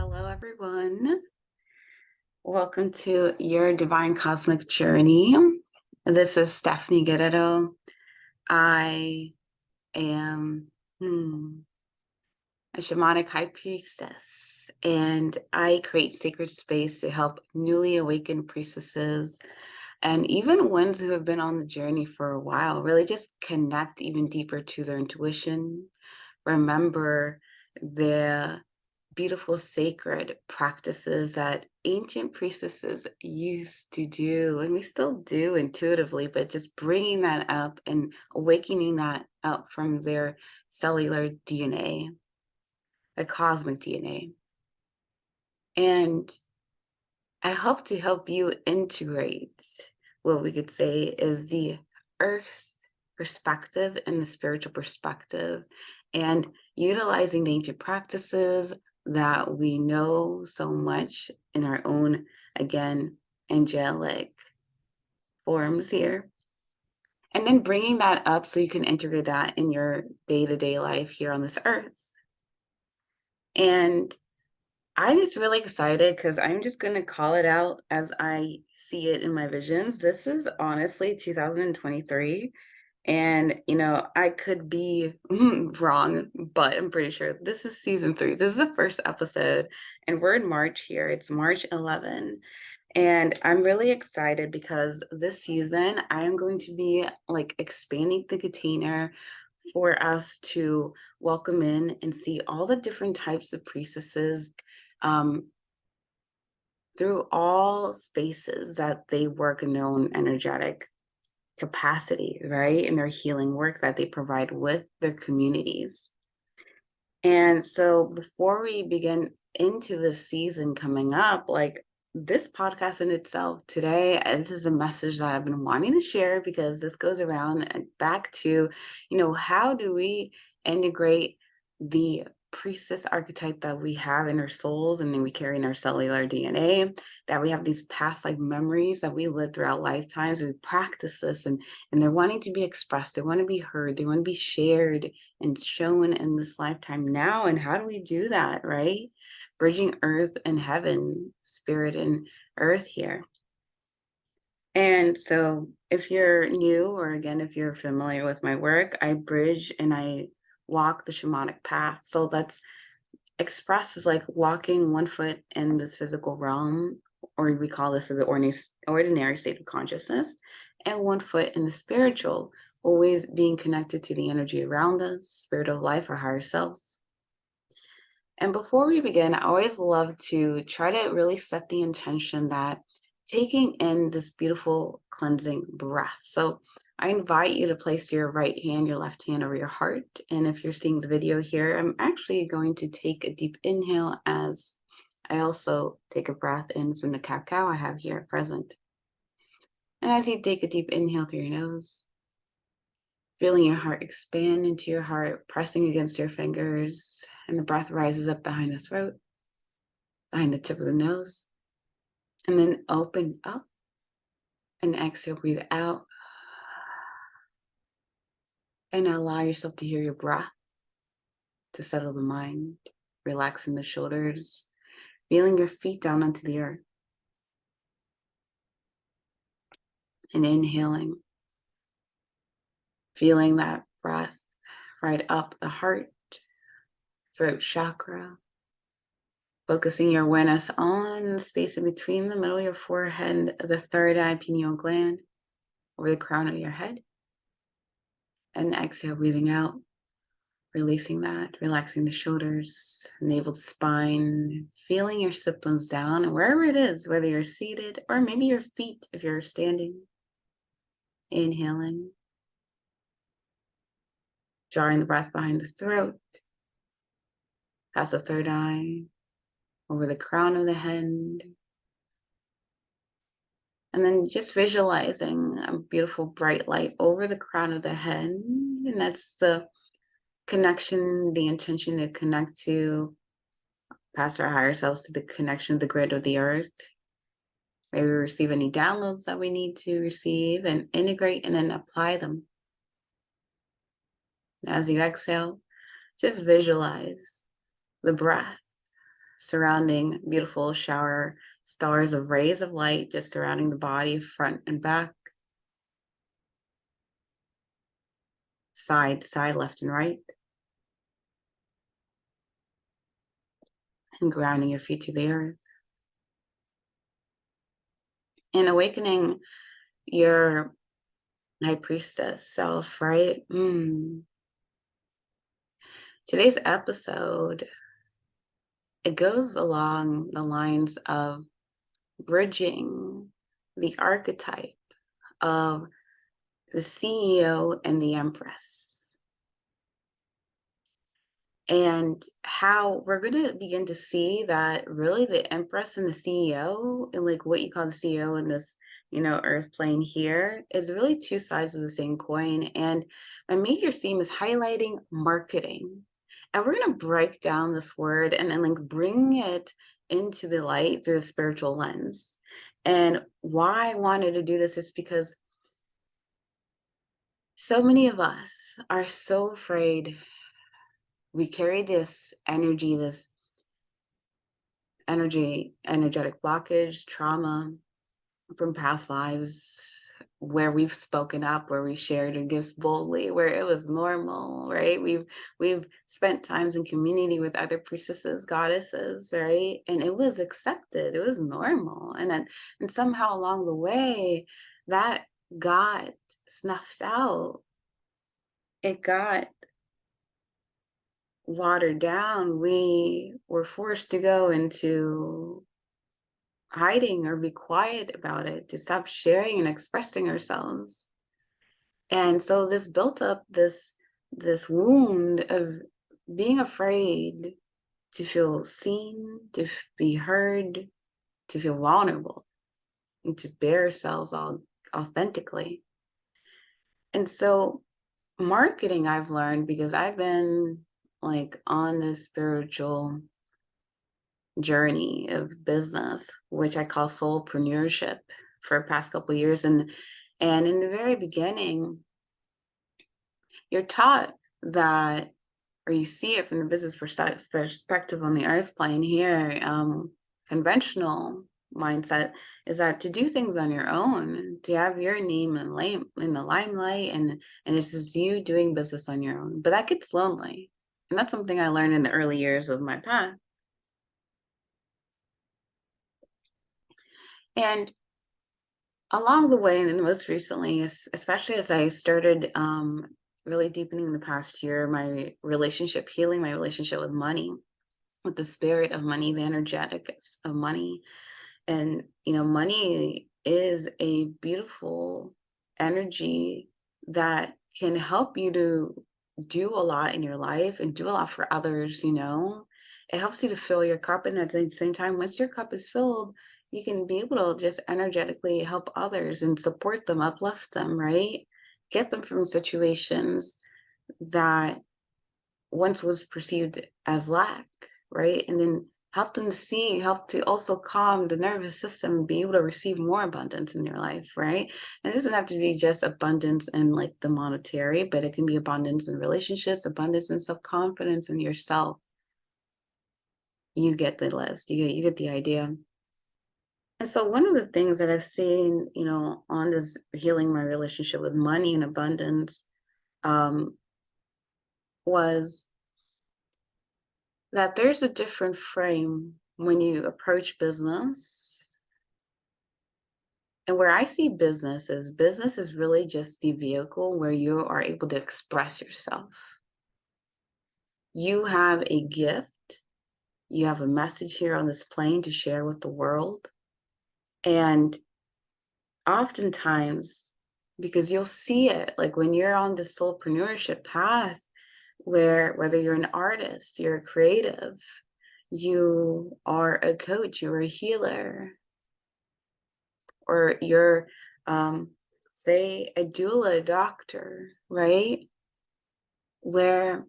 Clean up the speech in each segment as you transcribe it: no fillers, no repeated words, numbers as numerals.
Hello, everyone. Welcome to your Divine Cosmic Journey. This is Stephanie Guerrero. I am a shamanic high priestess, and I create sacred space to help newly awakened priestesses and even ones who have been on the journey for a while really just connect even deeper to their intuition. Remember the beautiful sacred practices that ancient priestesses used to do, and we still do intuitively, but just bringing that up and awakening that up from their cellular DNA, the cosmic DNA. And I hope to help you integrate what we could say is the earth perspective and the spiritual perspective, and utilizing the ancient practices that we know so much in our own, again, angelic forms here. And then bringing that up so you can integrate that in your day-to-day life here on this earth. And I'm just really excited because I'm just going to call it out as I see it in my visions. This is honestly 2023. And, I could be wrong, but I'm pretty sure this is season 3. This is the first episode, and we're in March here. It's March 11. And I'm really excited because this season I am going to be expanding the container for us to welcome in and see all the different types of priestesses through all spaces that they work in their own energetic capacity, right? In their healing work that they provide with their communities. And so before we begin into this season coming up, this podcast in itself today, this is a message that I've been wanting to share because this goes around and back to, how do we integrate the priestess archetype that we have in our souls, and then we carry in our cellular DNA, that we have these past memories that we lived throughout lifetimes. We practice this, and they're wanting to be expressed, they want to be heard, they want to be shared and shown in this lifetime now. And how do we do that, right? Bridging earth and heaven, spirit and earth here. And so if you're new, or again, if you're familiar with my work, I bridge and I walk the shamanic path. So that's expressed as like walking one foot in this physical realm, or we call this as the ordinary state of consciousness, and one foot in the spiritual, always being connected to the energy around us, spirit of life, or higher selves. And before we begin, I always love to try to really set the intention that taking in this beautiful cleansing breath. So I invite you to place your right hand, your left hand over your heart. And if you're seeing the video here, I'm actually going to take a deep inhale as I also take a breath in from the cacao I have here present. And as you take a deep inhale through your nose, feeling your heart expand into your heart, pressing against your fingers, and the breath rises up behind the throat, behind the tip of the nose, and then open up and exhale, breathe out, and allow yourself to hear your breath, to settle the mind, relaxing the shoulders, feeling your feet down onto the earth, and inhaling, feeling that breath right up the heart, throat chakra, focusing your awareness on the space in between the middle of your forehead, the third eye, pineal gland, over the crown of your head. And exhale, breathing out, releasing that, relaxing the shoulders, navel to spine, feeling your sit bones down, and wherever it is, whether you're seated or maybe your feet if you're standing. Inhaling, drawing the breath behind the throat, past the third eye, over the crown of the head. And then just visualizing a beautiful bright light over the crown of the head. And that's the connection, the intention to connect to past our higher selves, to the connection of the grid of the earth. Maybe we receive any downloads that we need to receive and integrate and then apply them. And as you exhale, just visualize the breath surrounding beautiful shower stars of rays of light, just surrounding the body, front and back, side to side, left and right, and grounding your feet to the earth. And awakening your high priestess self, right? Today's episode, it goes along the lines of bridging the archetype of the CEO and the Empress, and how we're going to begin to see that really the Empress and the CEO, and like what you call the CEO in this, earth plane here, is really two sides of the same coin. And my major theme is highlighting marketing. And we're going to break down this word and then like bring it into the light through the spiritual lens. And why I wanted to do this is because so many of us are so afraid. We carry this energetic blockage, trauma from past lives where we've spoken up, where we shared our gifts boldly, where it was normal, right? We've spent times in community with other priestesses, goddesses, right? And it was accepted, it was normal. And somehow along the way, that got snuffed out. It got watered down. We were forced to go into hiding or be quiet about it, to stop sharing and expressing ourselves. And so this built up this wound of being afraid to feel seen, to be heard, to feel vulnerable, and to bear ourselves all authentically. And so marketing, I've learned, because I've been like on this spiritual journey of business, which I call soulpreneurship, for the past couple of years. And in the very beginning, you're taught that, or you see it from the business perspective on the earth plane here, conventional mindset is that to do things on your own, to have your name in the limelight, and it's just you doing business on your own. But that gets lonely. And that's something I learned in the early years of my path. And along the way, and most recently, especially as I started really deepening in the past year, healing my relationship with money, with the spirit of money, the energetics of money. And, money is a beautiful energy that can help you to do a lot in your life and do a lot for others. It helps you to fill your cup. And at the same time, once your cup is filled, you can be able to just energetically help others and support them, uplift them, right? Get them from situations that once was perceived as lack, right? And then help to also calm the nervous system and be able to receive more abundance in your life, right? And it doesn't have to be just abundance in like the monetary, but it can be abundance in relationships, abundance in self-confidence in yourself. You get the list, you get the idea. And so one of the things that I've seen, on this healing my relationship with money and abundance, was that there's a different frame when you approach business. And where I see business is really just the vehicle where you are able to express yourself. You have a gift, you have a message here on this plane to share with the world. And oftentimes, because you'll see it, like when you're on the soulpreneurship path, where whether you're an artist, you're a creative, you are a coach, you're a healer, or you're, say, a doula, a doctor, right? Where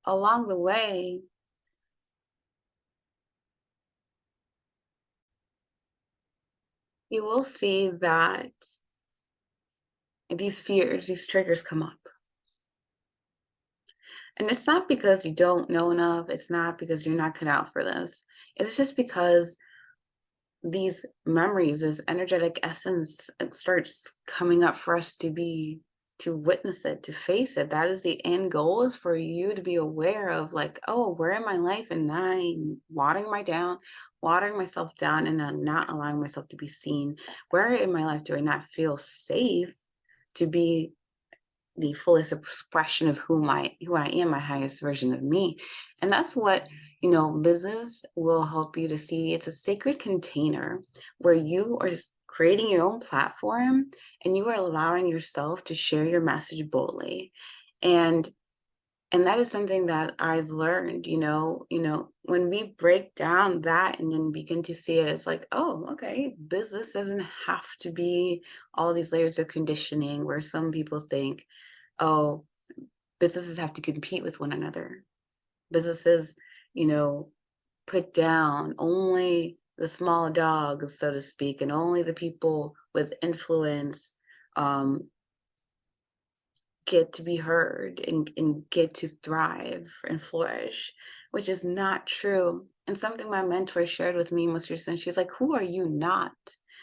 along the way, you will see that these fears, these triggers come up. And it's not because you don't know enough. It's not because you're not cut out for this. It's just because these memories, this energetic essence, it starts coming up for us to witness it, to face it. That is the end goal, is for you to be aware of, like, oh, where in my life am I watering myself down and I'm not allowing myself to be seen? Where in my life do I not feel safe to be the fullest expression of who I am, my highest version of me? And that's what, business will help you to see. It's a sacred container where you are just creating your own platform and you are allowing yourself to share your message boldly. And that is something that I've learned, when we break down that and then begin to see it, it's like, oh, okay, business doesn't have to be all these layers of conditioning where some people think, oh, businesses have to compete with one another. Businesses, put down only the small dogs, so to speak, and only the people with influence get to be heard and get to thrive and flourish, which is not true. And something my mentor shared with me most recently, she's like, who are you not?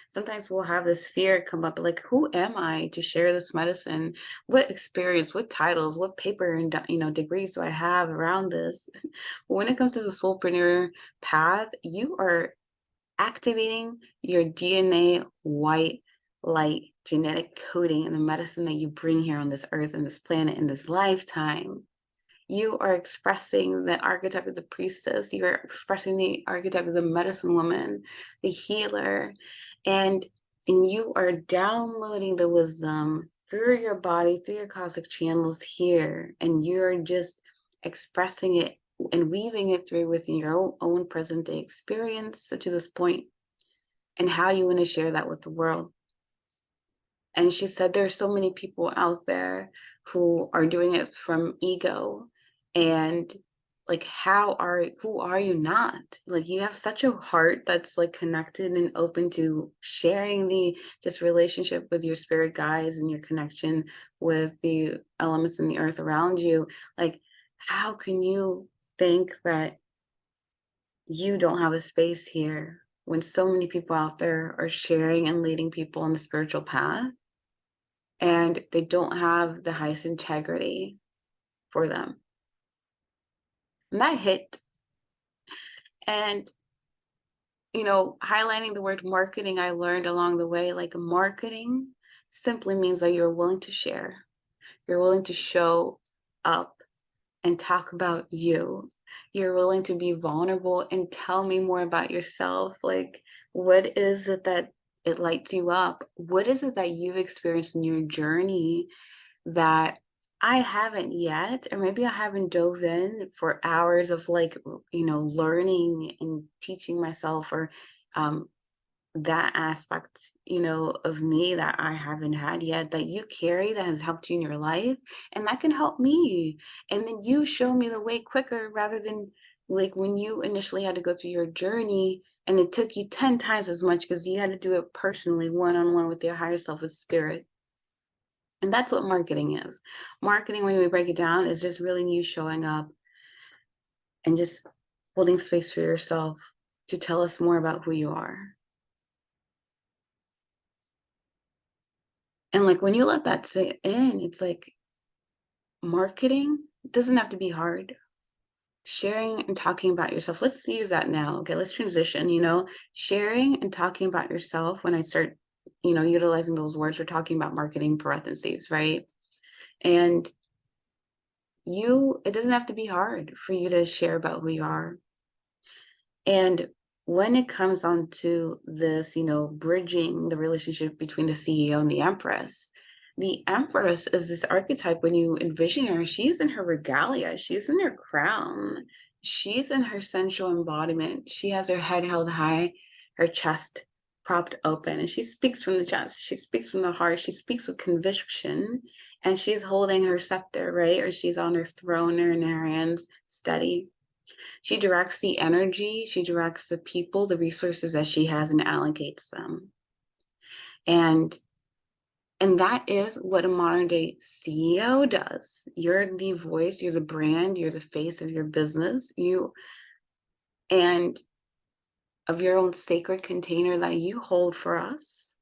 Sometimes we'll have this fear come up, like, who am I to share this medicine? What experience, what titles, what paper and degrees do I have around this? But when it comes to the soulpreneur path, you are activating your DNA white light genetic coding and the medicine that you bring here on this earth and this planet in this lifetime. You are expressing the archetype of the priestess. You're expressing the archetype of the medicine woman, the healer, and you are downloading the wisdom through your body, through your cosmic channels here, and you're just expressing it and weaving it through within your own present day experience to this point, and how you want to share that with the world. And she said there are so many people out there who are doing it from ego, and like, who are you not? Like, you have such a heart that's like connected and open to sharing the just relationship with your spirit guides and your connection with the elements in the earth around you. Like, how can you think that you don't have a space here when so many people out there are sharing and leading people on the spiritual path, and they don't have the highest integrity for them? And that hit. And, highlighting the word marketing, I learned along the way, like, marketing simply means that you're willing to share, you're willing to show up and talk about you. You're willing to be vulnerable and tell me more about yourself. Like, what is it that it lights you up? What is it that you've experienced in your journey that I haven't yet? Or maybe I haven't dove in for hours of, like, learning and teaching myself, or that aspect, of me that I haven't had yet, that you carry, that has helped you in your life, and that can help me. And then you show me the way quicker, rather than like when you initially had to go through your journey and it took you 10 times as much because you had to do it personally, one-on-one with your higher self, with spirit. And that's what marketing is. Marketing, when we break it down, is just really you showing up and just holding space for yourself to tell us more about who you are. And like, when you let that sit in, it's like, marketing doesn't have to be hard. Sharing and talking about yourself. Let's use that now. Okay, let's transition, sharing and talking about yourself. When I start, utilizing those words, we're talking about marketing parentheses, right? And it doesn't have to be hard for you to share about who you are. And when it comes on to this, bridging the relationship between the CEO and the Empress is this archetype. When you envision her, she's in her regalia, she's in her crown, she's in her sensual embodiment. She has her head held high, her chest propped open, and she speaks from the chest, she speaks from the heart, she speaks with conviction, and she's holding her scepter, right? Or she's on her throne, or in her hands steady. She directs the energy, she directs the people, the resources that she has, and allocates them. And And that is what a modern day CEO does. You're the voice, you're the brand, you're the face of your business, and of your own sacred container that you hold for us.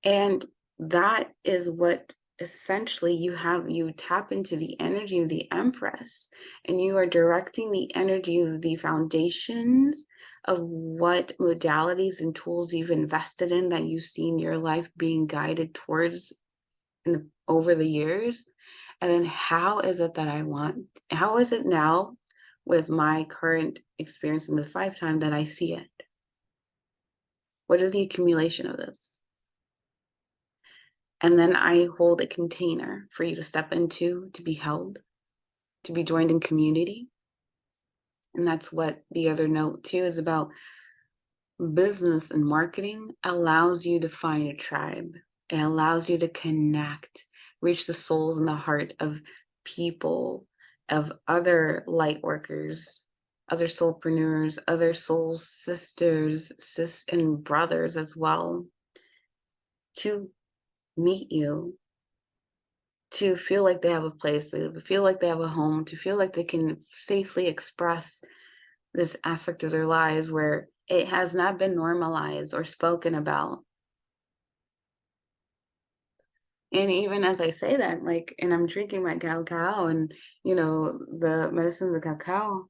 And that is what essentially you tap into the energy of the Empress, and you are directing the energy of the foundations of what modalities and tools you've invested in that you've seen your life being guided towards over the years. And then how is it now with my current experience in this lifetime that I see it? What is the accumulation of this? And then I hold a container for you to step into, to be held, to be joined in community. And that's what the other note too is about. Business and marketing allows you to find a tribe. It allows you to connect, reach the souls and the heart of people, of other light workers, other soulpreneurs, other soul sisters, and brothers as well, to meet you, to feel like they have a place, to feel like they have a home, to feel like they can safely express this aspect of their lives where it has not been normalized or spoken about. And even as I say that, like, and I'm drinking my cacao and, the medicine of the cacao,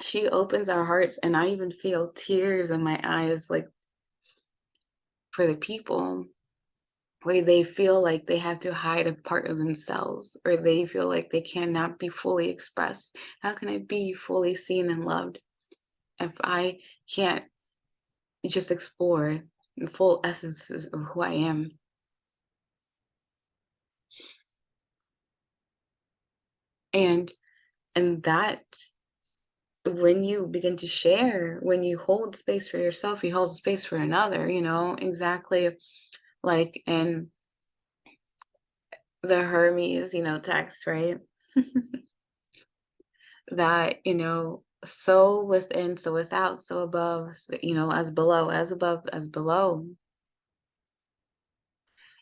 she opens our hearts, and I even feel tears in my eyes, like, for the people where they feel like they have to hide a part of themselves, or they feel like they cannot be fully expressed. How can I be fully seen and loved if I can't just explore the full essences of who I am? And that, when you begin to share, when you hold space for yourself, you hold space for another, exactly like in the Hermes, text, right? That, so within, so without, so above, as below, as above, as below.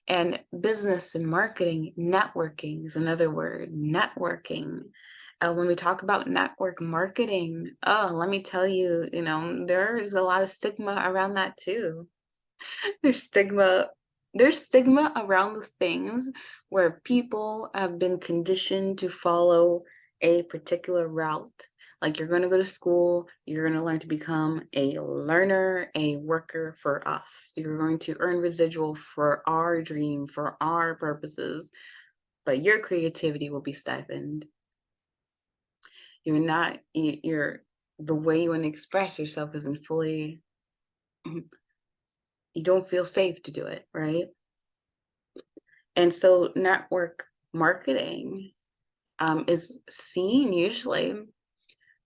And business and marketing, networking is another word, networking. When we talk about network marketing, let me tell you, there's a lot of stigma around that too. There's stigma around the things where people have been conditioned to follow a particular route. Like, you're going to go to school, you're going to learn to become a learner, a worker for us. You're going to earn residual for our dream, for our purposes, but your creativity will be stifled. The way you want to express yourself isn't fully, you don't feel safe to do it, right? And so network marketing is seen usually,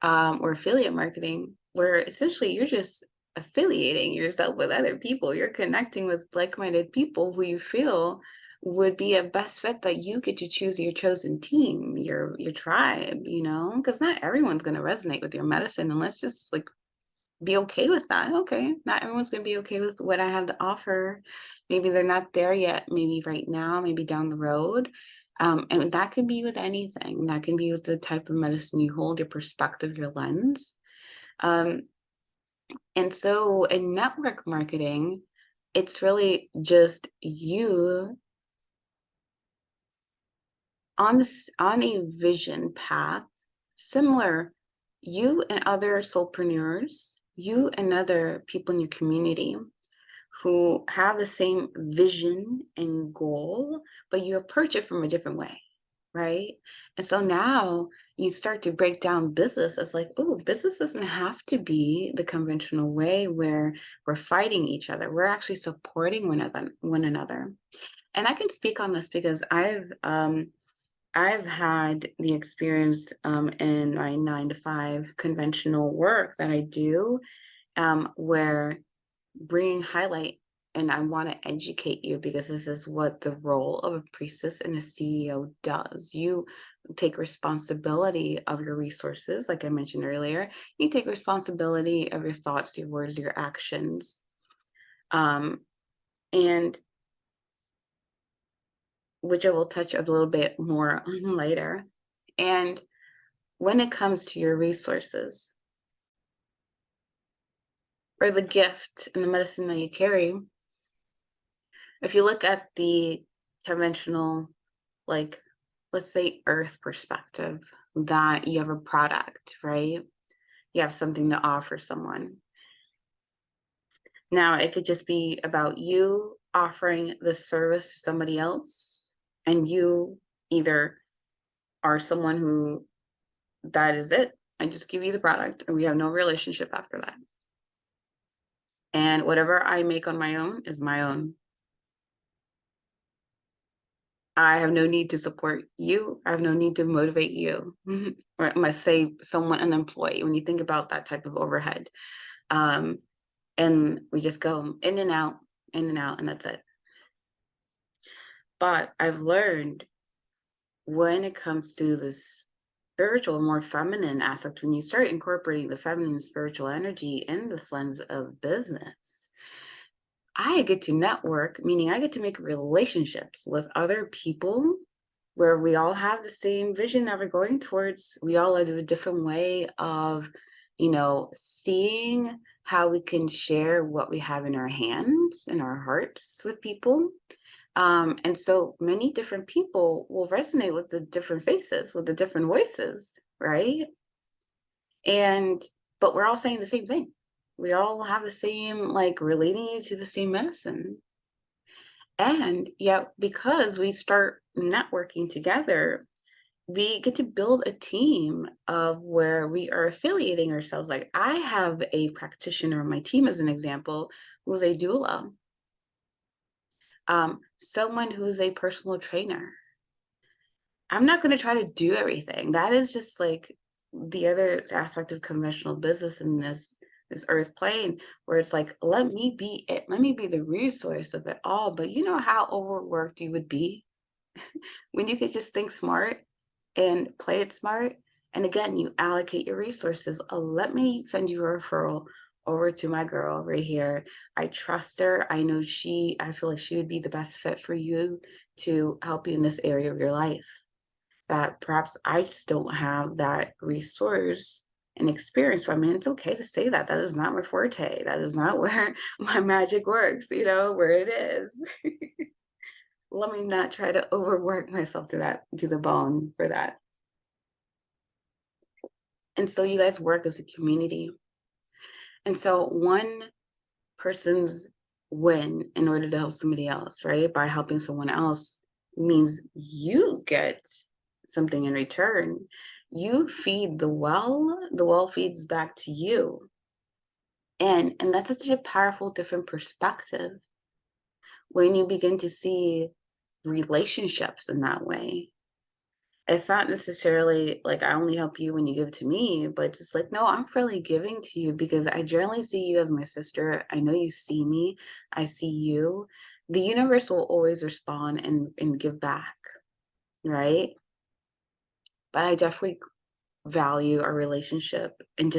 or affiliate marketing, where essentially you're just affiliating yourself with other people. You're connecting with like-minded people who you feel would be a best fit, that you get to choose your chosen team, your tribe, because not everyone's going to resonate with your medicine. And let's just be okay with that. Okay, not everyone's going to be okay with what I have to offer. Maybe they're not there yet, maybe right now, maybe down the road. And that can be with anything. That can be with the type of medicine you hold, your perspective, your lens. And so in network marketing, it's really just you on a vision path, similar, you and other soulpreneurs, you and other people in your community who have the same vision and goal, but you approach it from a different way, right? And so now you start to break down business as like, oh, business doesn't have to be the conventional way where we're fighting each other. We're actually supporting one another. And I can speak on this because I've had the experience in my 9-to-5 conventional work that I do, where bringing highlight, and I want to educate you, because this is what the role of a priestess and a CEO does. You take responsibility of your resources, like I mentioned earlier. You take responsibility of your thoughts, your words, your actions. And which I will touch a little bit more on later. And when it comes to your resources or the gift and the medicine that you carry, if you look at the conventional, like, let's say earth perspective, that you have a product, right? You have something to offer someone. Now, it could just be about you offering the service to somebody else, and you either are someone who, that is it, I just give you the product and we have no relationship after that. And whatever I make on my own is my own. I have no need to support you. I have no need to motivate you. Or I must say someone, an employee, when you think about that type of overhead. And we just go in and out, and that's it. But I've learned when it comes to this spiritual, more feminine aspect, when you start incorporating the feminine spiritual energy in this lens of business, I get to network, meaning I get to make relationships with other people where we all have the same vision that we're going towards. We all have a different way of, seeing how we can share what we have in our hands and our hearts with people. And so many different people will resonate with the different faces, with the different voices, right? But we're all saying the same thing. We all have the same, like, relating to the same medicine. And yet, because we start networking together, we get to build a team of where we are affiliating ourselves. Like, I have a practitioner on my team, as an example, who's a doula, someone who's a personal trainer. I'm not going to try to do everything. That is just like the other aspect of conventional business in this earth plane, where it's like, let me be it, let me be the resource of it all. But you know how overworked you would be when you could just think smart and play it smart. And again, you allocate your resources. Let me send you a referral over to my girl right here. I trust her. I know I feel like she would be the best fit for you to help you in this area of your life, that perhaps I just don't have that resource and experience from. And it's okay to say that. That is not my forte. That is not where my magic works, where it is. Let me not try to overwork myself to the bone for that. And so you guys work as a community. And so one person's win in order to help somebody else, right? By helping someone else means you get something in return. You feed the well feeds back to you. And that's such a powerful, different perspective when you begin to see relationships in that way. It's not necessarily like I only help you when you give to me, but just like, no, I'm really giving to you because I generally see you as my sister. I know you see me. I see you. The universe will always respond and give back, right? But I definitely value our relationship, and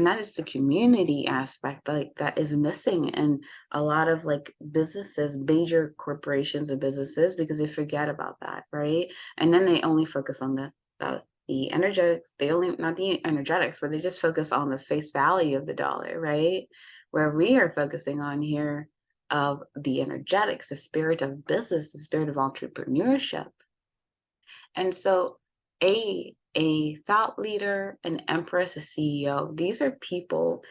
that is the community aspect, like, that is missing in a lot of like businesses, major corporations and businesses, because they forget about that, right? And then they only focus on the energetics. They only, not the energetics, but they just focus on the face value of the dollar, right? Where we are focusing on here of the energetics, the spirit of business, the spirit of entrepreneurship. And so a thought leader, an empress, a CEO, these are people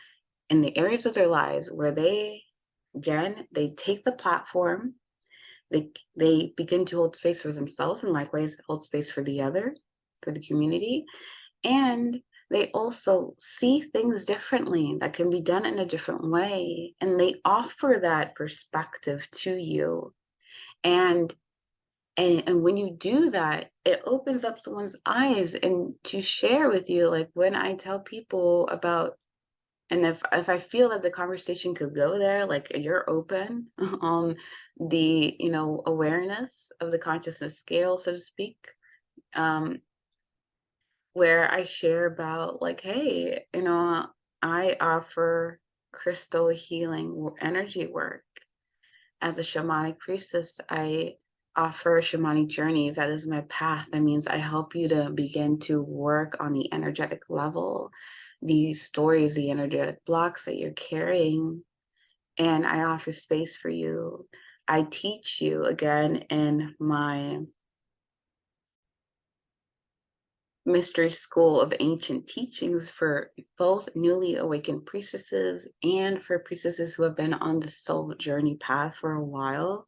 in the areas of their lives where they take the platform, they begin to hold space for themselves, and likewise hold space for the other, for the community. And they also see things differently, that can be done in a different way. And they offer that perspective to you. And when you do that, it opens up someone's eyes, and to share with you, like when I tell people about, and if I feel that the conversation could go there, like you're open on the, awareness of the consciousness scale, so to speak, where I share about like, hey, I offer crystal healing energy work. As a shamanic priestess, I offer shamanic journeys. That is my path. That means I help you to begin to work on the energetic level, these stories, the energetic blocks that you're carrying. And I offer space for you. I teach you again in my mystery school of ancient teachings for both newly awakened priestesses and for priestesses who have been on the soul journey path for a while,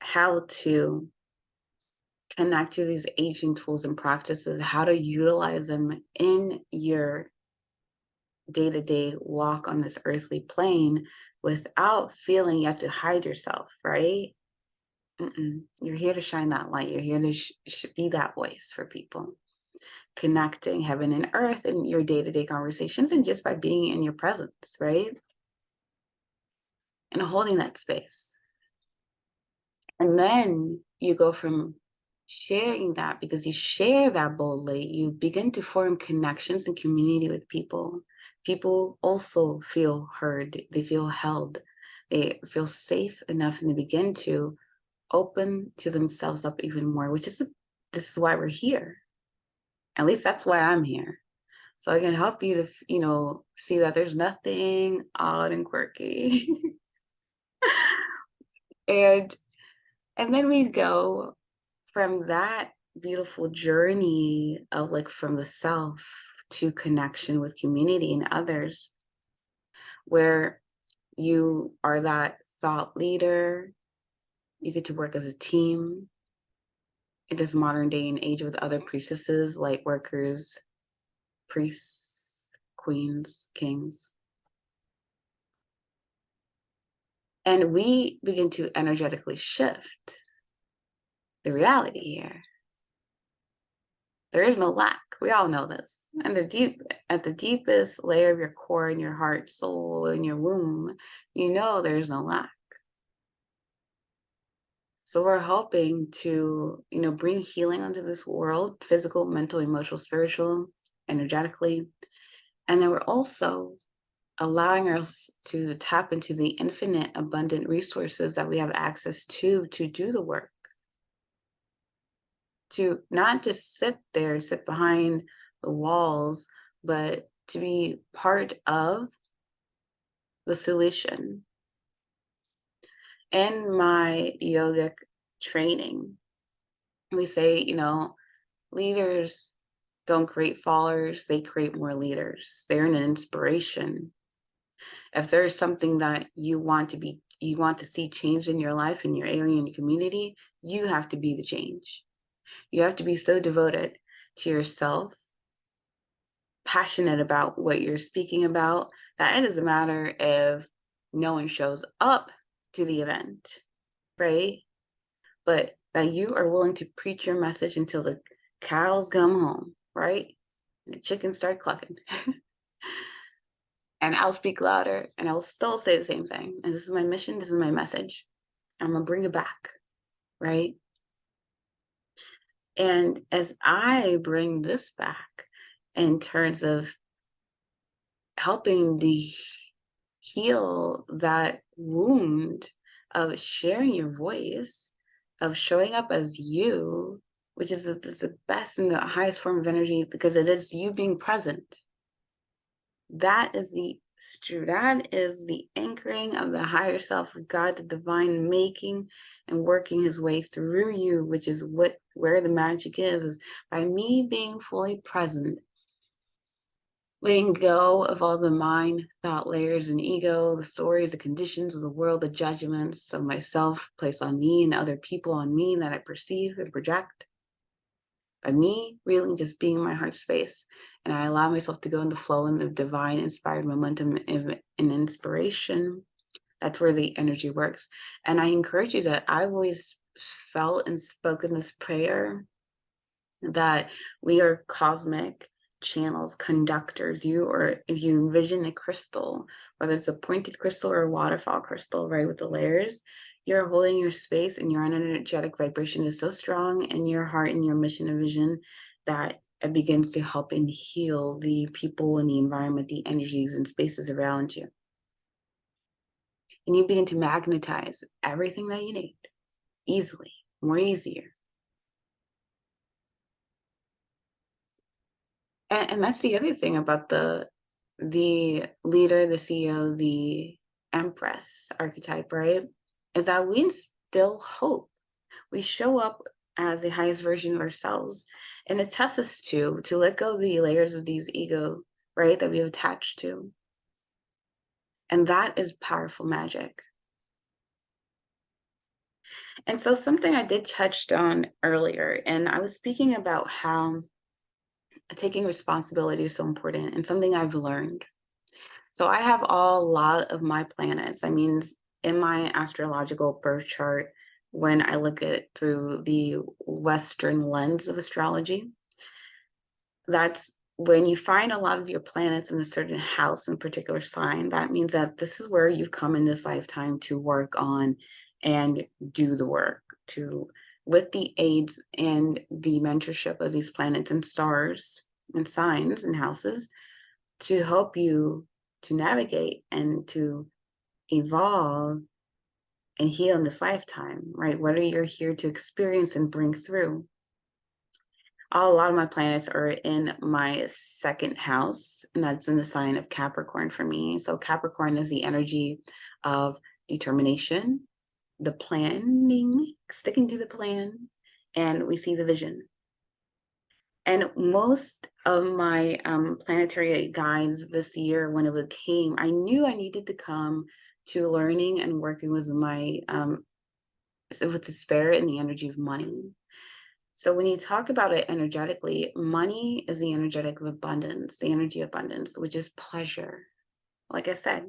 how to connect to these ancient tools and practices, how to utilize them in your day-to-day walk on this earthly plane without feeling you have to hide yourself, right? You're here to shine that light. You're here to be that voice for people, connecting heaven and earth in your day-to-day conversations and just by being in your presence, right? And holding that space. And then you go from sharing that, because you share that boldly, you begin to form connections and community with people. People also feel heard, they feel held, they feel safe enough, and they begin to open to themselves up even more, which is, this is why we're here. At least that's why I'm here. So I can help you to, see that there's nothing odd and quirky. and then we go from that beautiful journey of like from the self to connection with community and others, where you are that thought leader. You get to work as a team in this modern day and age with other priestesses, light workers, priests, queens, kings. And we begin to energetically shift the reality here. There is no lack. We all know this. And at the deepest layer of your core, in your heart, soul, in your womb, there's no lack. So we're helping to, bring healing onto this world, physical, mental, emotional, spiritual, energetically. And then we're also allowing us to tap into the infinite, abundant resources that we have access to do the work. To not just sit behind the walls, but to be part of the solution. In my yogic training, we say, leaders don't create followers, they create more leaders. They're an inspiration. If there's something that you want to see change in your life, in your area, in your community, you have to be the change. You have to be so devoted to yourself, passionate about what you're speaking about, that it doesn't matter if no one shows up to the event, right? But that you are willing to preach your message until the cows come home, right? And the chickens start clucking. And I'll speak louder and I'll still say the same thing. And this is my mission, this is my message. I'm gonna bring it back, right? And as I bring this back in terms of helping the heal that wound of sharing your voice, of showing up as you, which is the best and the highest form of energy, because it is you being present. That is the anchoring of the higher self of God, the divine, making and working his way through you, which is where the magic is by me being fully present, letting go of all the mind, thought layers, and ego, the stories, the conditions of the world, the judgments of myself placed on me and other people on me that I perceive and project. By me really just being in my heart space, and I allow myself to go in the flow and the divine inspired momentum and inspiration, that's where the energy works. And I encourage you that I've always felt and spoken this prayer that we are cosmic channels, conductors. Or if you envision a crystal, whether it's a pointed crystal or a waterfall crystal, right, with the layers, you're holding your space and your energetic vibration is so strong in your heart and your mission and vision that it begins to help and heal the people and the environment, the energies and spaces around you. And you begin to magnetize everything that you need easily, more easier. And that's the other thing about the leader, the CEO, the Empress archetype, right? Is that we instill hope. We show up as the highest version of ourselves. And it tests us to let go of the layers of these ego, right, that we've attached to. And that is powerful magic. And so something I did touch on earlier, and I was speaking about how taking responsibility is so important and something I've learned. So I have a lot of my planets. I mean, in my astrological birth chart, when I look at it through the Western lens of astrology, that's when you find a lot of your planets in a certain house in a particular sign, that means that this is where you've come in this lifetime to work on and do the work to, with the aids and the mentorship of these planets and stars and signs and houses, to help you to navigate and to evolve and heal in this lifetime, right? What are you here to experience and bring through? A lot of my planets are in my second house, and that's in the sign of Capricorn for me. So Capricorn is the energy of determination, the planning, sticking to the plan, and we see the vision. And most of my planetary guides this year, when it came, I knew I needed to come to learning and working with my with the spirit and the energy of money. So when you talk about it energetically, money is the energetic of abundance, the energy of abundance, which is pleasure. Like I said,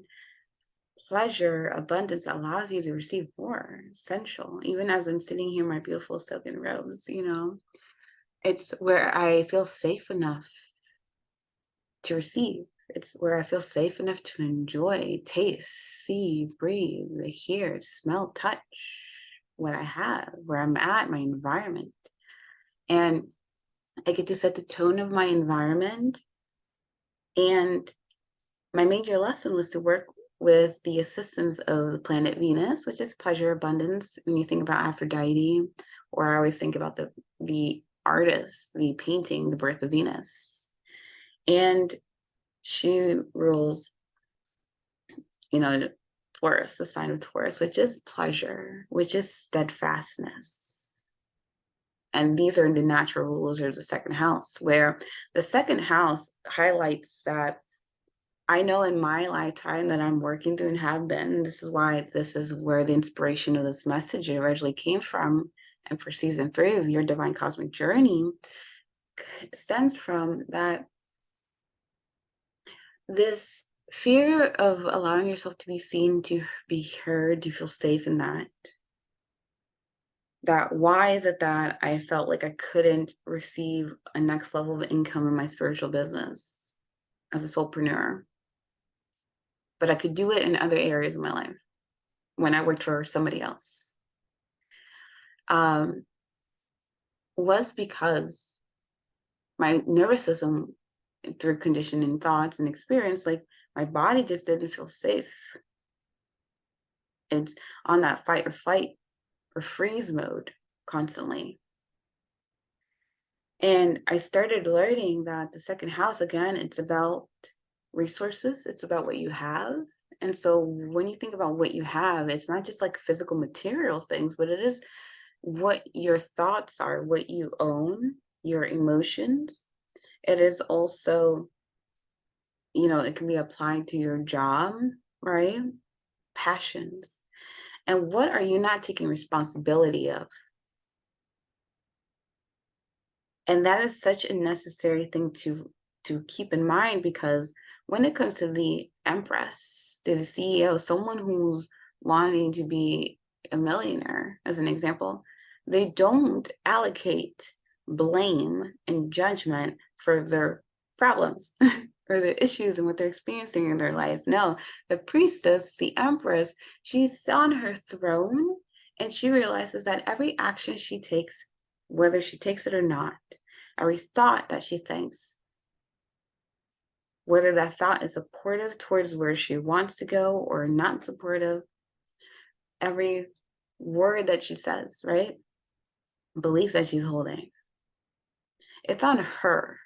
pleasure, abundance allows you to receive more, essential. Even as I'm sitting here in my beautiful silken robes, it's where I feel safe enough to receive. It's where I feel safe enough to enjoy, taste, see, breathe, hear, smell, touch what I have, where I'm at, my environment. And I get to set the tone of my environment. And my major lesson was to work with the assistance of the planet Venus, which is pleasure, abundance. When you think about Aphrodite, or I always think about the artist, the painting, the birth of Venus. And she rules, Taurus, the sign of Taurus, which is pleasure, which is steadfastness. And these are the natural rulers of the second house, where the second house highlights that I know in my lifetime that I'm working through and have been. This is where the inspiration of this message originally came from. And for season 3 of Your Divine Cosmic Journey, stems from that this fear of allowing yourself to be seen, to be heard, to feel safe in that. That why is it that I felt like I couldn't receive a next level of income in my spiritual business as a soulpreneur, but I could do it in other areas of my life when I worked for somebody else, was because my nervous system, through conditioning thoughts and experience, like my body just didn't feel safe. It's on that fight or flight or freeze mode constantly. And I started learning that the second house, again, it's about resources. It's about what you have. And so when you think about what you have, it's not just like physical material things, but it is what your thoughts are, what you own, your emotions. It is also, it can be applied to your job, right? Passions. And what are you not taking responsibility of? And that is such a necessary thing to keep in mind, because when it comes to the Empress, the CEO, someone who's wanting to be a millionaire, as an example, they don't allocate blame and judgment for their problems or the issues and what they're experiencing in their life. No, the priestess, the Empress, she's on her throne, and she realizes that every action she takes, whether she takes it or not, every thought that she thinks, whether that thought is supportive towards where she wants to go or not supportive, every word that she says, right? Belief that she's holding, it's on her.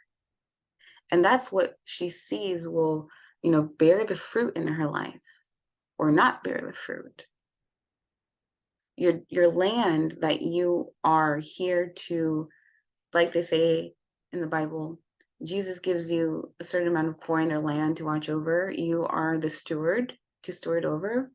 And that's what she sees will, bear the fruit in her life or not bear the fruit. Your land that you are here to, like they say in the Bible, Jesus gives you a certain amount of coin or land to watch over. You are the steward to steward over.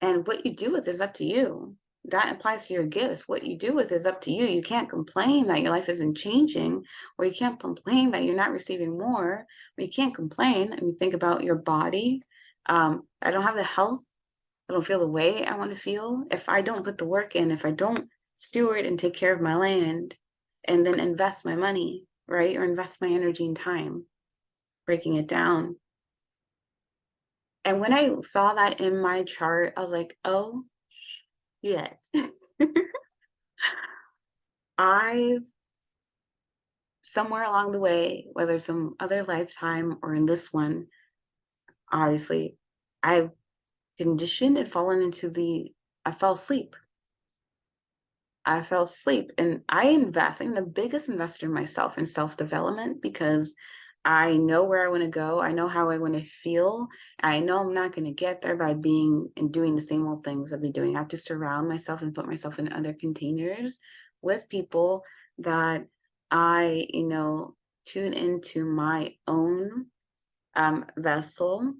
And what you do with is up to you. That applies to your gifts. What you do with is up to you. You can't complain that your life isn't changing, or you can't complain that you're not receiving more, or you can't complain. And you think about your body. I don't have the health. I don't feel the way I want to feel. If I don't put the work in, if I don't steward and take care of my land and then invest my money, right? Or invest my energy and time, breaking it down. And when I saw that in my chart, I was like, oh, shit. I've somewhere along the way, whether some other lifetime or in this one, obviously, I've conditioned and fallen into I fell asleep. I fell asleep and I'm the biggest investor in myself in self-development because I know where I want to go. I know how I want to feel. I know I'm not going to get there by being and doing the same old things I've been doing. I have to surround myself and put myself in other containers with people that I, tune into my own vessel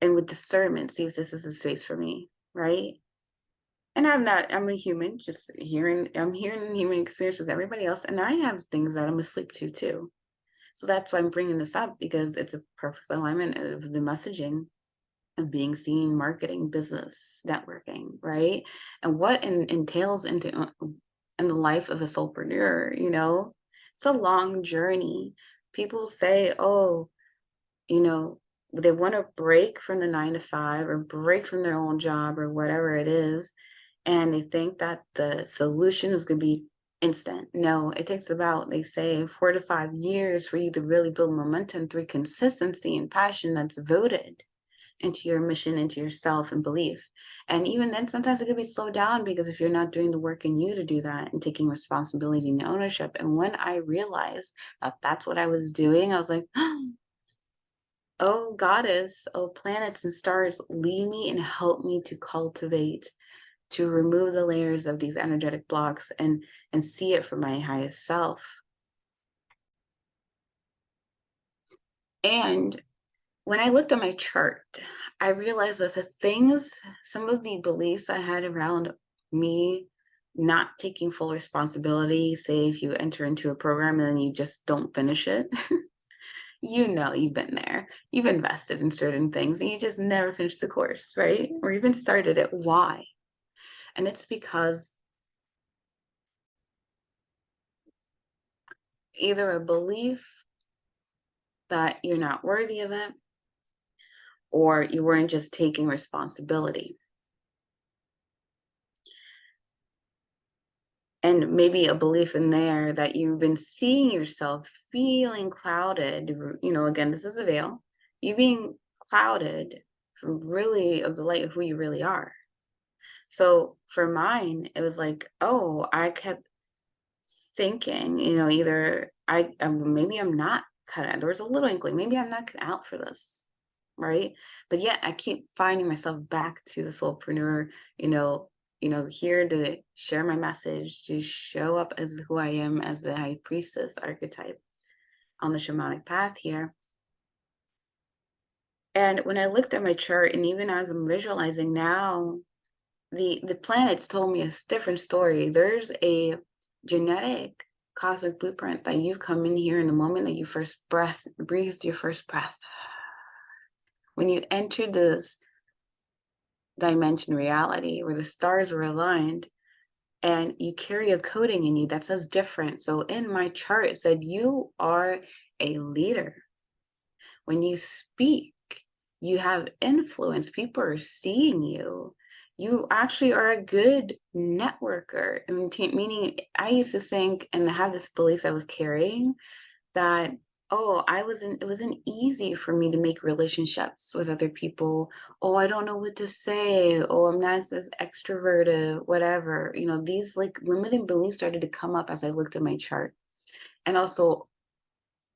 and with discernment, see if this is a space for me, right? And I'm a human, I'm hearing human experience with everybody else. And I have things that I'm asleep to too. So that's why I'm bringing this up, because it's a perfect alignment of the messaging of being seen, marketing, business, networking, right? And what entails in the life of a soulpreneur, it's a long journey. People say, oh, they want to break from the 9 to 5 or break from their own job or whatever it is. And they think that the solution is going to be instant. No, it takes about, they say, 4 to 5 years for you to really build momentum through consistency and passion that's devoted into your mission, into yourself and belief. And even then, sometimes it could be slowed down because if you're not doing the work in you to do that and taking responsibility and ownership. And when I realized that that's what I was doing, I was like, oh, goddess, oh, planets and stars, lead me and help me to cultivate, to remove the layers of these energetic blocks and see it for my highest self. And when I looked at my chart, I realized that some of the beliefs I had around me not taking full responsibility, say if you enter into a program and then you just don't finish it, you've been there. You've invested in certain things and you just never finished the course, right? Or even started it. Why? And it's because either a belief that you're not worthy of it, or you weren't just taking responsibility. And maybe a belief in there that you've been seeing yourself feeling clouded, again, this is a veil, you being clouded from really of the light of who you really are. So for mine, it was like, oh, I kept thinking, either maybe I'm not cut out. There was a little inkling, maybe I'm not cut out for this, right? But yet I keep finding myself back to the soulpreneur, here to share my message, to show up as who I am as the high priestess archetype on the shamanic path here. And when I looked at my chart, and even as I'm visualizing now, the planets told me a different story. There's a genetic cosmic blueprint that you come in here in the moment that you first breathed your first breath. When you entered this dimension reality where the stars were aligned, and you carry a coding in you that says different. So in my chart, it said you are a leader. When you speak, you have influence. People are seeing you. You actually are a good networker. I mean, meaning I used to think and have this belief I was carrying that, oh, it wasn't easy for me to make relationships with other people. Oh, I don't know what to say. Oh, I'm not as extroverted, whatever. These like limiting beliefs started to come up as I looked at my chart. And also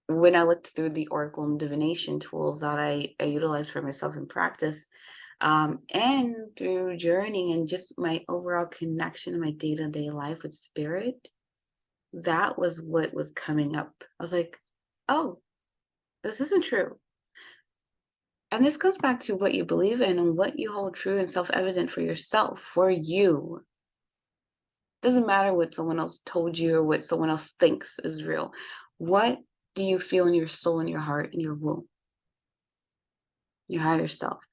when I looked through the oracle and divination tools that I utilize for myself in practice, and through journeying and just my overall connection in my day-to-day life with spirit, that was what was coming up. I was like, oh, this isn't true. And this comes back to what you believe in and what you hold true and self-evident for yourself, for you. Doesn't matter what someone else told you or what someone else thinks is real. What do you feel in your soul, in your heart, in your womb, your higher self?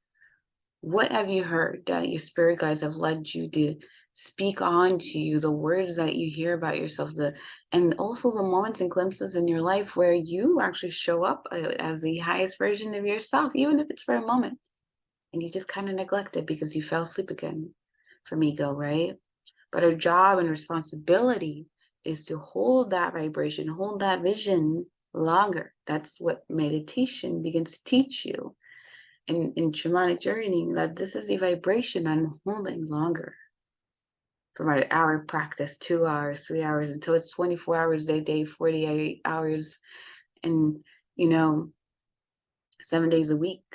What have you heard that your spirit guides have led you to speak on to you, the words that you hear about yourself, and also the moments and glimpses in your life where you actually show up as the highest version of yourself, even if it's for a moment, and you just kind of neglect it because you fell asleep again from ego, right? But our job and responsibility is to hold that vibration, hold that vision longer. That's what meditation begins to teach you in shamanic journeying, that this is the vibration I'm holding longer for my hour practice, 2 hours, 3 hours, until it's 24 hours a day, 48 hours, and 7 days a week,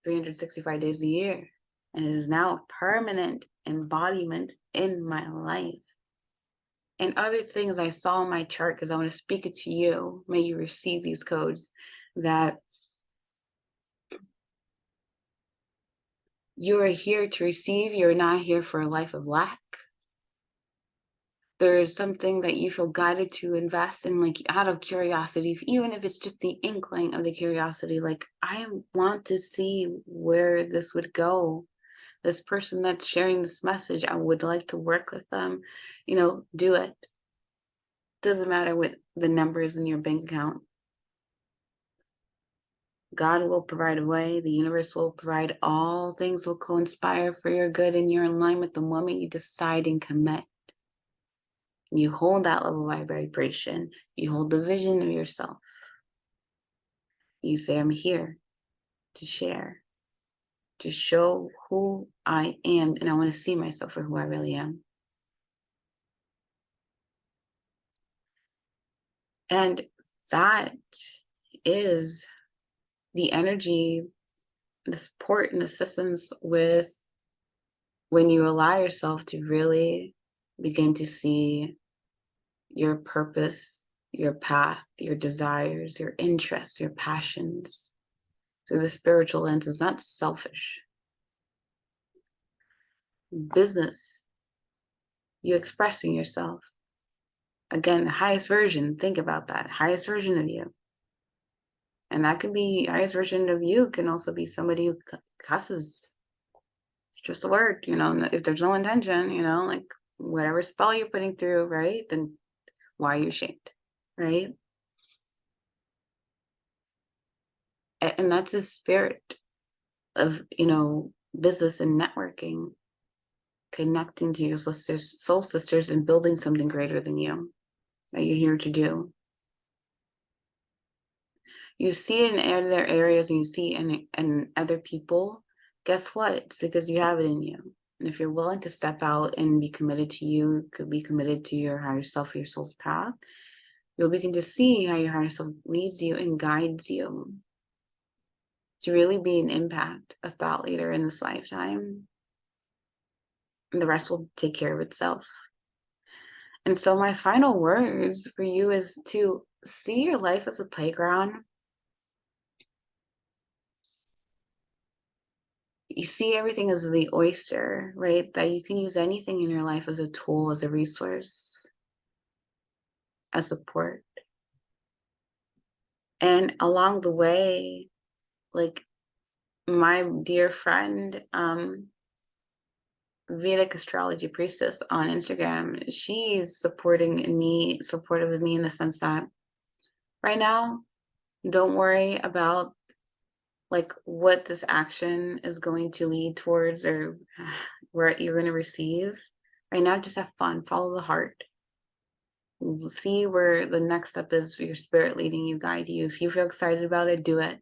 365 days a year. And it is now a permanent embodiment in my life. And other things I saw in my chart, because I want to speak it to you, may you receive these codes, that you are here to receive. You're not here for a life of lack. There's something that you feel guided to invest in, like out of curiosity, even if it's just the inkling of the curiosity, like I want to see where this would go. This person that's sharing this message, I would like to work with them. Do it. Doesn't matter what the numbers in your bank account. God will provide a way. The universe will provide. All things will co-inspire for your good, and you're in alignment the moment you decide and commit. You hold that level of vibration. You hold the vision of yourself. You say, I'm here to share, to show who I am, and I want to see myself for who I really am. And that is the energy, the support and assistance with when you allow yourself to really begin to see your purpose, your path, your desires, your interests, your passions through the spiritual lens. Is not selfish. Business, you expressing yourself. Again, the highest version, think about that, highest version of you. And that could be, highest version of you can also be somebody who cusses. It's just a word, if there's no intention, like whatever spell you're putting through, right? Then why are you ashamed, right? And that's the spirit of, business and networking, connecting to your sisters, soul sisters, and building something greater than you that you're here to do. You see it in other areas and you see it in other people. Guess what? It's because you have it in you. And if you're willing to step out and be committed to you, could be committed to your higher self, your soul's path, you'll begin to see how your higher self leads you and guides you to really be an impact, a thought leader in this lifetime. And the rest will take care of itself. And so my final words for you is to see your life as a playground. You see everything as the oyster, right? That you can use anything in your life as a tool, as a resource, as support. And along the way, like my dear friend, Vedic astrology priestess on Instagram, she's supportive of me in the sense that right now, don't worry about like what this action is going to lead towards, or what you're going to receive. Right now, just have fun, follow the heart. See where the next step is for your spirit leading you, guide you. If you feel excited about it, do it.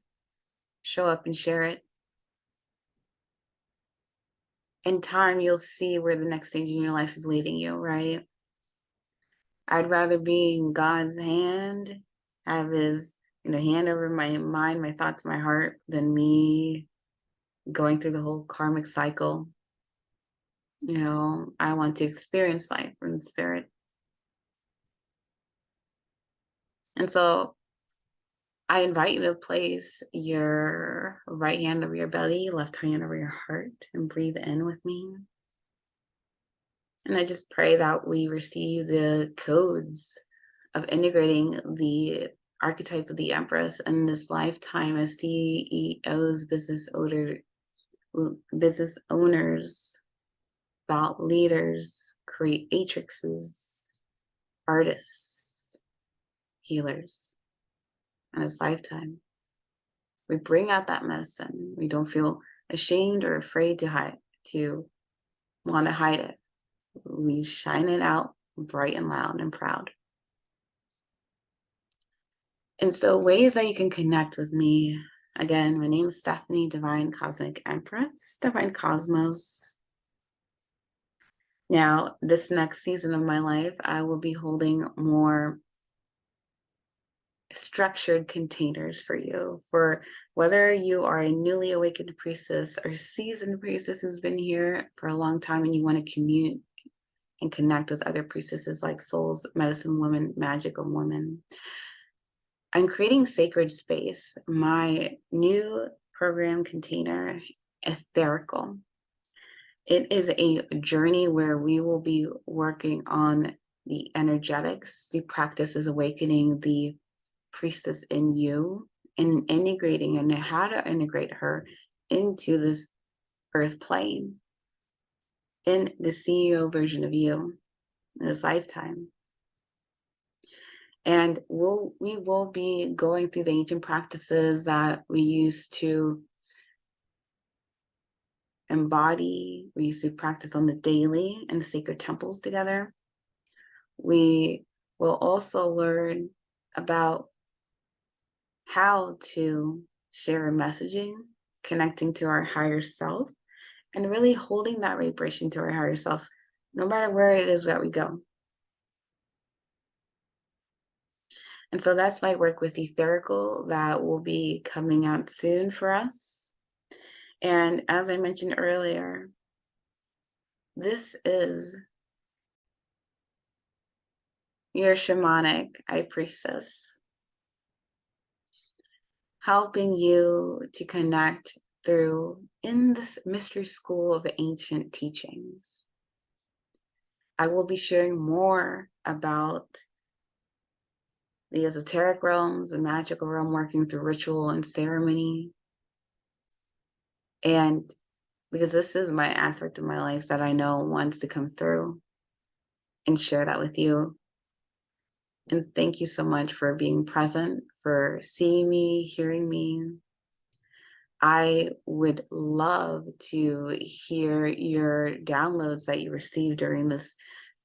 Show up and share it. In time, you'll see where the next stage in your life is leading you, right? I'd rather be in God's hand, have his hand over my mind, my thoughts, my heart, than me going through the whole karmic cycle. I want to experience life in spirit. And so I invite you to place your right hand over your belly, left hand over your heart, and breathe in with me. And I just pray that we receive the codes of integrating the archetype of the Empress in this lifetime as CEOs, business owners, thought leaders, creatrixes, artists, healers in this lifetime. We bring out that medicine. We don't feel ashamed or afraid to want to hide it. We shine it out bright and loud and proud. And so ways that you can connect with me, again, my name is Stephanie, Divine Cosmic Empress, Divine Cosmos. Now, this next season of my life, I will be holding more structured containers for you, for whether you are a newly awakened priestess or seasoned priestess who's been here for a long time and you want to commute and connect with other priestesses like souls, medicine women, magical women. I'm creating Sacred Space, my new program container, Etherical. It is a journey where we will be working on the energetics. The practice is awakening the priestess in you and integrating and how to integrate her into this earth plane in the CEO version of you in this lifetime. And we will be going through the ancient practices that we used to embody. We used to practice on the daily in the sacred temples together. We will also learn about how to share a messaging, connecting to our higher self, and really holding that vibration to our higher self, no matter where it is that we go. And so that's my work with Etherical that will be coming out soon for us. And as I mentioned earlier, this is your shamanic high priestess, helping you to connect through in this mystery school of ancient teachings. I will be sharing more about the esoteric realms, the magical realm, working through ritual and ceremony. And because this is my aspect of my life that I know wants to come through and share that with you. And thank you so much for being present, for seeing me, hearing me. I would love to hear your downloads that you received during this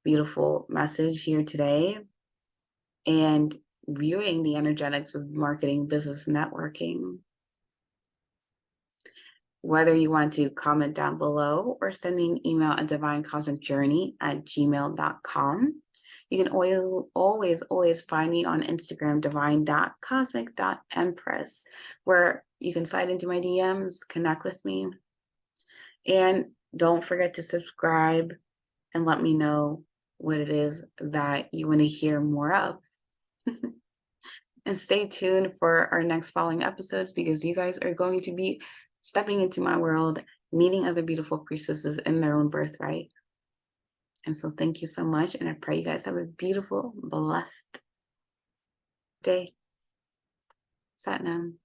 beautiful message here today and viewing the energetics of marketing, business, networking. Whether you want to comment down below or send me an email at divinecosmicjourney@gmail.com. You can always find me on Instagram, divine.cosmic.empress, where you can slide into my DMs, connect with me. And don't forget to subscribe and let me know what it is that you want to hear more of. And stay tuned for our next following episodes because you guys are going to be stepping into my world, meeting other beautiful priestesses in their own birthright. And so thank you so much. And I pray you guys have a beautiful, blessed day. Satnam.